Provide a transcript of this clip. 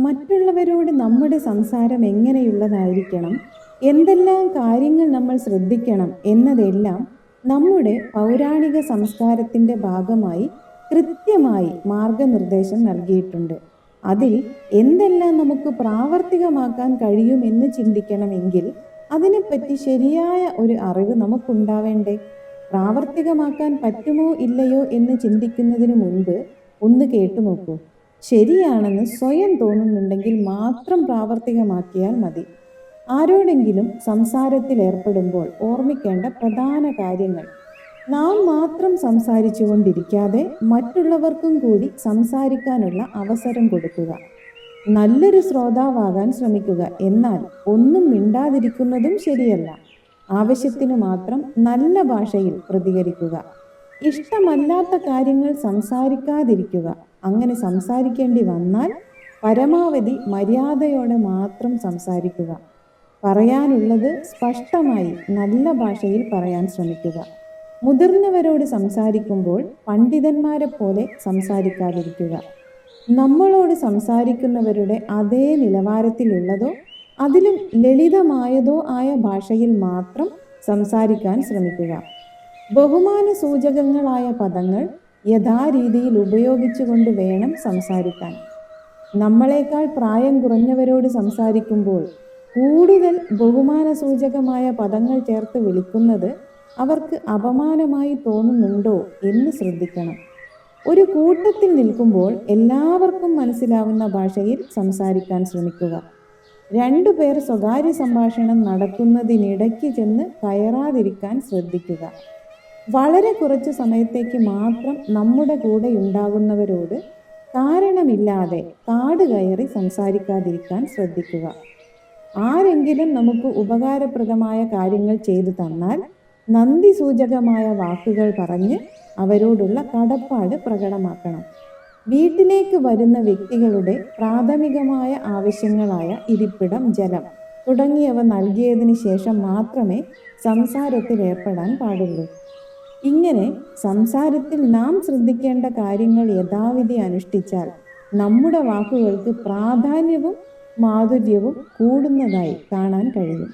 മറ്റുള്ളവരോട് നമ്മുടെ സംസാരം എങ്ങനെയുള്ളതായിരിക്കണം, എന്തെല്ലാം കാര്യങ്ങൾ നമ്മൾ ശ്രദ്ധിക്കണം എന്നതെല്ലാം നമ്മുടെ പൗരാണിക സംസ്കാരത്തിൻ്റെ ഭാഗമായി കൃത്യമായി മാർഗനിർദ്ദേശം നൽകിയിട്ടുണ്ട്. അതിൽ എന്തെല്ലാം നമുക്ക് പ്രാവർത്തികമാക്കാൻ കഴിയുമെന്ന് ചിന്തിക്കണമെങ്കിൽ അതിനെപ്പറ്റി ശരിയായ ഒരു അറിവ് നമുക്കുണ്ടാവേണ്ടേ? പ്രാവർത്തികമാക്കാൻ പറ്റുമോ ഇല്ലയോ എന്ന് ചിന്തിക്കുന്നതിന് മുൻപ് ഒന്ന് കേട്ടു നോക്കൂ. ശരിയാണെന്ന് സ്വയം തോന്നുന്നുണ്ടെങ്കിൽ മാത്രം പ്രാവർത്തികമാക്കിയാൽ മതി. ആരോടെങ്കിലും സംസാരത്തിൽ ഏർപ്പെടുമ്പോൾ ഓർമ്മിക്കേണ്ട പ്രധാന കാര്യങ്ങൾ: നാം മാത്രം സംസാരിച്ചു കൊണ്ടിരിക്കാതെ മറ്റുള്ളവർക്കും കൂടി സംസാരിക്കാനുള്ള അവസരം കൊടുക്കുക. നല്ലൊരു ശ്രോതാവാകാൻ ശ്രമിക്കുക. എന്നാൽ ഒന്നും മിണ്ടാതിരിക്കുന്നതും ശരിയല്ല. ആവശ്യത്തിന് മാത്രം നല്ല ഭാഷയിൽ പ്രതികരിക്കുക. ഇഷ്ടമല്ലാത്ത കാര്യങ്ങൾ സംസാരിക്കാതിരിക്കുക. അങ്ങനെ സംസാരിക്കേണ്ടി വന്നാൽ പരമാവധി മര്യാദയോടെ മാത്രം സംസാരിക്കുക. പറയാനുള്ളത് സ്പഷ്ടമായി നല്ല ഭാഷയിൽ പറയാൻ ശ്രമിക്കുക. മുതിർന്നവരോട് സംസാരിക്കുമ്പോൾ പണ്ഡിതന്മാരെ പോലെ സംസാരിക്കാതിരിക്കുക. നമ്മളോട് സംസാരിക്കുന്നവരുടെ അതേ നിലവാരത്തിലുള്ളതോ അതിലും ലളിതമായതോ ആയ ഭാഷയിൽ മാത്രം സംസാരിക്കാൻ ശ്രമിക്കുക. ബഹുമാന സൂചകങ്ങളായ പദങ്ങൾ യഥാരീതിയിൽ ഉപയോഗിച്ചുകൊണ്ട് വേണം സംസാരിക്കാൻ. നമ്മളെക്കാൾ പ്രായം കുറഞ്ഞവരോട് സംസാരിക്കുമ്പോൾ കൂടുതൽ ബഹുമാന സൂചകമായ പദങ്ങൾ ചേർത്ത് വിളിക്കുന്നത് അവർക്ക് അപമാനമായി തോന്നുന്നുണ്ടോ എന്ന് ശ്രദ്ധിക്കണം. ഒരു കൂട്ടത്തിൽ നിൽക്കുമ്പോൾ എല്ലാവർക്കും മനസ്സിലാവുന്ന ഭാഷയിൽ സംസാരിക്കാൻ ശ്രമിക്കുക. 2 പേർ സ്വകാര്യ സംഭാഷണം നടക്കുന്നതിനിടയ്ക്ക് ചെന്ന് കയറാതിരിക്കാൻ ശ്രദ്ധിക്കുക. വളരെ കുറച്ച് സമയത്തേക്ക് മാത്രം നമ്മുടെ കൂടെ ഉണ്ടാകുന്നവരോട് കാരണമില്ലാതെ കാട് കയറി സംസാരിക്കാതിരിക്കാൻ ശ്രദ്ധിക്കുക. ആരെങ്കിലും നമുക്ക് ഉപകാരപ്രദമായ കാര്യങ്ങൾ ചെയ്തു തന്നാൽ നന്ദി സൂചകമായ വാക്കുകൾ പറഞ്ഞ് അവരോടുള്ള കടപ്പാട് പ്രകടമാക്കണം. വീട്ടിലേക്ക് വരുന്ന വ്യക്തികളുടെ പ്രാഥമികമായ ആവശ്യങ്ങളായ ഇരിപ്പിടം, ജലം തുടങ്ങിയവ നൽകിയതിന് ശേഷം മാത്രമേ സംസാരത്തിൽ ഏർപ്പെടാൻ പാടുള്ളൂ. ഇങ്ങനെ സംസാരത്തിൽ നാം ശ്രദ്ധിക്കേണ്ട കാര്യങ്ങൾ യഥാവിധി അനുഷ്ഠിച്ചാൽ നമ്മുടെ വാക്കുകൾക്ക് പ്രാധാന്യവും മാധുര്യവും കൂടുന്നതായി കാണാൻ കഴിയും.